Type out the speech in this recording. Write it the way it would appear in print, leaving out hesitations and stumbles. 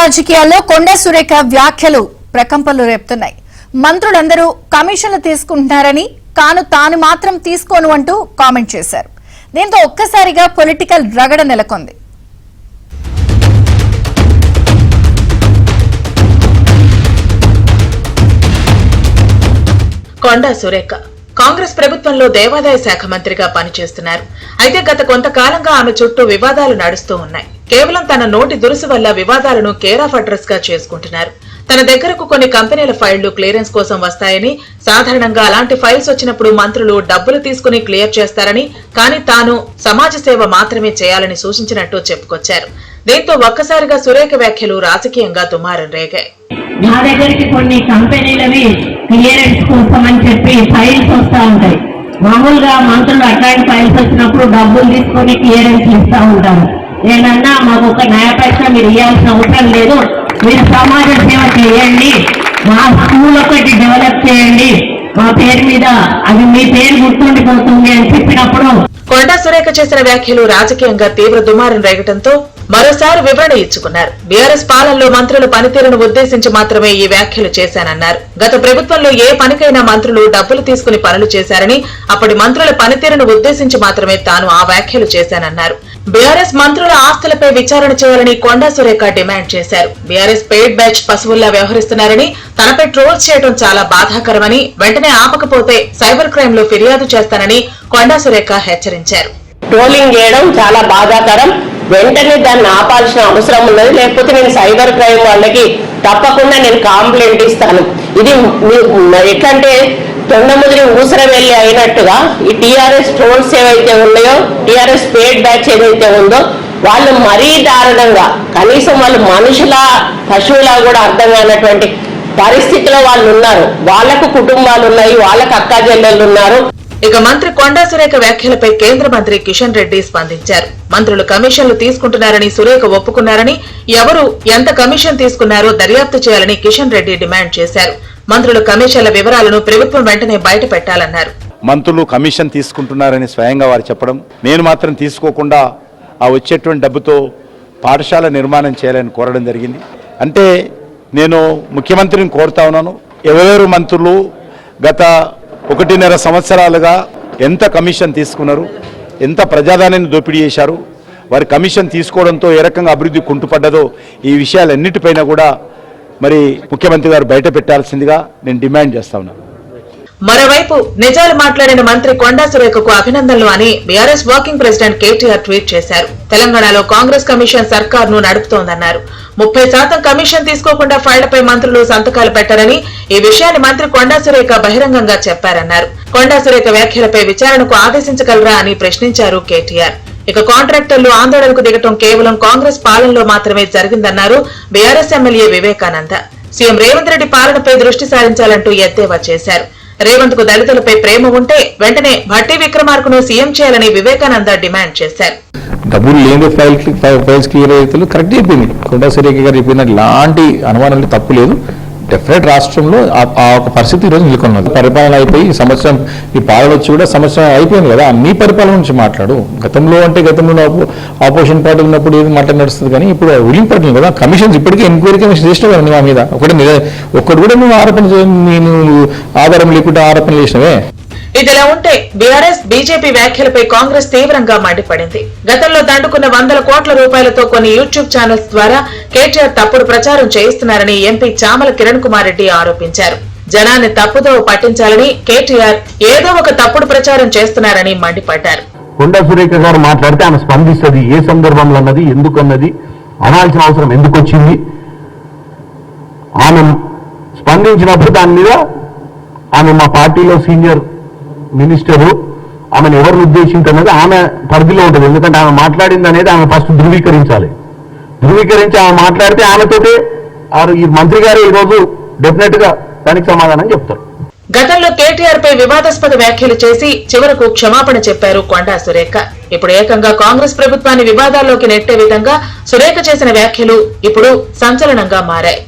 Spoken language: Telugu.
రాజకీయాల్లో కొండా సురేఖ వ్యాఖ్యలు ప్రకంపనలు రేపుతున్నాయి. మంత్రులందరూ కమిషన్లు తీసుకుంటున్నారని తాను మాత్రం తీసుకోను అంటూ కామెంట్ చేశారు. దీంతో ఒక్కసారిగా పొలిటికల్ రగడ నెలకొంది. కొండా సురేఖ కాంగ్రెస్ ప్రభుత్వంలో దేవాదాయ శాఖ మంత్రిగా పనిచేస్తున్నారు. అయితే గత కొంతకాలంగా ఆమె చుట్టూ వివాదాలు నడుస్తూ ఉన్నాయి. కేవలం తన నోటి దురుసు వల్ల వివాదాలను కేర్ ఆఫ్ అడ్రస్ గా చేసుకుంటున్నారు. తన దగ్గరకు కొన్ని కంపెనీల ఫైళ్లు క్లియరెన్స్ కోసం వస్తాయని, సాధారణంగా అలాంటి ఫైల్స్ వచ్చినప్పుడు మంత్రులు డబ్బులు తీసుకుని క్లియర్ చేస్తారని, కానీ తాను సమాజ సేవ మాత్రమే చేయాలని సూచించినట్టు చెప్పుకొచ్చారు. దీంతో ఒక్కసారిగా సురేఖ వ్యాఖ్యలు రాజకీయంగా దుమారం రేగాయి. నా దగ్గరికి కొన్ని కంపెనీలవి క్లియరెన్స్ కోసం అని చెప్పి ఫైల్స్ వస్తూ ఉంటాయి. మామూలుగా మంత్రులు అట్లాంటి ఫైల్స్ వచ్చినప్పుడు డబ్బులు తీసుకొని క్లియరెన్స్ ఇస్తూ ఉంటారు. నేనన్నా మాకు ఒక న్యాయపరిష మీరు ఇవ్వాల్సిన అవసరం లేదు, మీరు సమాజ సేవ చేయండి, మా స్కూల్ ఒకటి డెవలప్ చేయండి, మా పేరు మీద అది మీ పేరు గుర్తుండిపోతుంది అని చెప్పినప్పుడు కొండా సురేఖ చేసిన వ్యాఖ్యలు రాజకీయంగా తీవ్ర దుమారం రేగటంతో మరోసారి వివరణ ఇచ్చుకున్నారు. బీఆర్ఎస్ పాలనలో మంత్రుల పనితీరును ఉద్దేశించి మాత్రమే ఈ వ్యాఖ్యలు చేశానన్నారు. గత ప్రభుత్వంలో ఏ పనికైనా మంత్రులు డబ్బులు తీసుకుని పనులు చేశారని, అప్పటి మంత్రుల పనితీరును ఉద్దేశించి మాత్రమే తాను ఆ వ్యాఖ్యలు చేశానన్నారు. బీఆర్ఎస్ మంత్రుల ఆస్తులపై విచారణ చేయాలని కొండా సురేఖ డిమాండ్ చేశారు. బీఆర్ఎస్ పెయిడ్ బ్యాచ్ పశువుల్లా వ్యవహరిస్తున్నారని, తనపై ట్రోల్స్ చేయడం చాలా బాధాకరమని, వెంటనే ఆపకపోతే సైబర్ క్రైమ్ లో ఫిర్యాదు చేస్తానని కొండా సురేఖ హెచ్చరించారు. ట్రోలింగ్ చేయడం చాలా బాధాకరం, వెంటనే దాన్ని ఆపాల్సిన అవసరం ఉన్నది. లేకపోతే నేను సైబర్ క్రైమ్ వాళ్ళకి తప్పకుండా నేను కంప్లైంట్ ఇస్తాను. ఇది ఎట్లంటే తొండముదిరి ఊసర వెళ్లి అయినట్టుగా ఈ టీఆర్ఎస్ ట్రోల్స్ ఏవైతే ఉన్నాయో, టీఆర్ఎస్ పేడ్ బ్యాచ్ ఏదైతే ఉందో వాళ్ళు మరీ దారుణంగా, కనీసం వాళ్ళు మనుషుల పశువులా కూడా అర్థం కానటువంటి పరిస్థితిలో వాళ్ళు ఉన్నారు. వాళ్లకు కుటుంబాలు ఉన్నాయి, వాళ్ళకు అక్కా చెల్లెళ్ళు ఉన్నారు. ఇక మంత్రి కొండా సురేఖ వ్యాఖ్యలపై కేంద్ర మంత్రి కిషన్ రెడ్డి స్పందించారు. మంత్రులు కమిషన్లు తీసుకుంటున్నారని సురేఖ ఒప్పుకున్నారని, ఎవరు ఎంత కమిషన్ తీసుకున్నారో దర్యాప్తు చేయాలని కిషన్ రెడ్డి డిమాండ్ చేశారు. మంత్రుల కమిషన్ల వివరాలను ప్రభుత్వం వెంటనే బయట పెట్టాలన్నారు. మంత్రులు కమిషన్ తీసుకుంటున్నారని స్వయంగా వారు చెప్పడం, నేను మాత్రం తీసుకోకుండా ఆ వచ్చేటువంటి డబ్బుతో పాఠశాల నిర్మాణం చేయాలని కోరడం జరిగింది. అంటే నేను ముఖ్యమంత్రిని కోరుతా ఉన్నాను, ఎవరెవరు మంత్రులు గత 1.5 సంవత్సరాలుగా ఎంత కమిషన్ తీసుకున్నారు, ఎంత ప్రజాధనాన్ని దోపిడీ చేశారు, వారి కమిషన్ తీసుకోవడంతో ఏ రకంగా అభివృద్ధి కుంటుపడ్డదో ఈ విషయాలన్నిటిపైన కూడా మరి ముఖ్యమంత్రి గారు బయట పెట్టాల్సిందిగా నేను డిమాండ్ చేస్తా ఉన్నాను. మరోవైపు నిజాలు మాట్లాడిన మంత్రి కొండా సురేఖకు అభినందనలు అని BRS working president KTR tweet చేశారు. తెలంగాణలో కాంగ్రెస్ కమిషన్ సర్కార్ను నడుపుతోందన్నారు. 30% కమిషన్ తీసుకోకుండా ఫైళ్లపై మంత్రులు సంతకాలు పెట్టారని, ఈ విషయాన్ని మంత్రి కొండా సురేఖ బహిరంగంగా చెప్పారన్నారు. కొండా సురేఖ వ్యాఖ్యలపై విచారణకు ఆదేశించగలరా అని ప్రశ్నించారు కేటీఆర్. ఇక కాంట్రాక్టర్లు ఆందోళనకు దిగటం కేవలం కాంగ్రెస్ పాలనలో మాత్రమే జరిగిందన్నారు BRS MLA Vivekananda. CM Revanth Reddy పాలనపై దృష్టి సారించాలంటూ ఎద్దేవా చేశారు. రేవంత్ కు దళితులపై ప్రేమ ఉంటే వెంటనే భట్టి విక్రమార్కను సీఎం చేయాలని వివేకానంద డిమాండ్ చేశారు. డబ్బులు లేని ఫైల్స్ క్లియర్ అయితే కరెక్ట్ చెప్పింది కొండా సురేఖ గారు చెప్పినట్టు, ఎలాంటి అనుమానాలు తప్పు లేదు. డెఫినెట్ రాష్ట్రంలో ఆ ఒక పరిస్థితి ఈరోజు నెలకొన్నది. పరిపాలన అయిపోయి సంవత్సరం ఈ పాలన వచ్చి కూడా సంవత్సరం అయిపోయింది కదా, మీ పరిపాలన నుంచి మాట్లాడు. గతంలో ఆపోజిషన్ పార్టీ ఉన్నప్పుడు ఏది మాట నడుస్తుంది, కానీ ఇప్పుడు రూలింగ్ పార్టీ కదా. కమిషన్స్ ఇప్పటికీ ఎంక్వైరీ కమిషన్ చేసినా కదా మా మీద, ఒక్కటి కూడా నువ్వు ఆధారం లేకుండా ఆరోపణలు చేసినవే. ఇదిలా ఉంటే బీఆర్ఎస్ బీజేపీ వ్యాఖ్యలపై కాంగ్రెస్ తీవ్రంగా మండిపడింది. గతంలో దండుకున్న 100 కోట్ల రూపాయలతో కొన్ని యూట్యూబ్ ఛానల్స్ ద్వారా కేటీఆర్ తప్పుడు ప్రచారం చేయిస్తున్నారని ఎంపీ చామల కిరణ్ కుమార్ రెడ్డి ఆరోపించారు. జనాన్ని తప్పుదోవ పట్టించాలని కేటీఆర్ ఏదో ఒక తప్పుడు ప్రచారం చేస్తున్నారని మండిపడ్డారు. కొండా సురేఖ గారు మాట్లాడితే ఆమె స్పందిస్తుంది, ఏ సందర్భంలో అన్నది, ఎందుకు అన్నది, అనాల్సిన అవసరం ఎందుకు వచ్చింది, ఆమె స్పందించినప్పుడు దాని మీద ఆమె మా పార్టీలో సీనియర్ మినిస్టరు, ఆమెను ఎవరిని ఉద్దేశించినది ఆమె పరిధిలో ఉంటుంది. ఎందుకంటే ఆమె మాట్లాడింది అనేది ఆమె ఫస్ట్ ధృవీకరించి ఆమె మాట్లాడితే ఆమెతోటే ఈ మంత్రి గారు ఈరోజు డెఫినెట్ గా దానికి సమాధానం చెప్తారు. గతంలో కేటీఆర్ పై వివాదాస్పద వ్యాఖ్యలు చేసి చివరకు క్షమాపణ చెప్పారు కొండా సురేఖ. ఇప్పుడు ఏకంగా కాంగ్రెస్ ప్రభుత్వాన్ని వివాదాల్లోకి నెట్టే విధంగా సురేఖ చేసిన వ్యాఖ్యలు ఇప్పుడు సంచలనంగా మారాయి.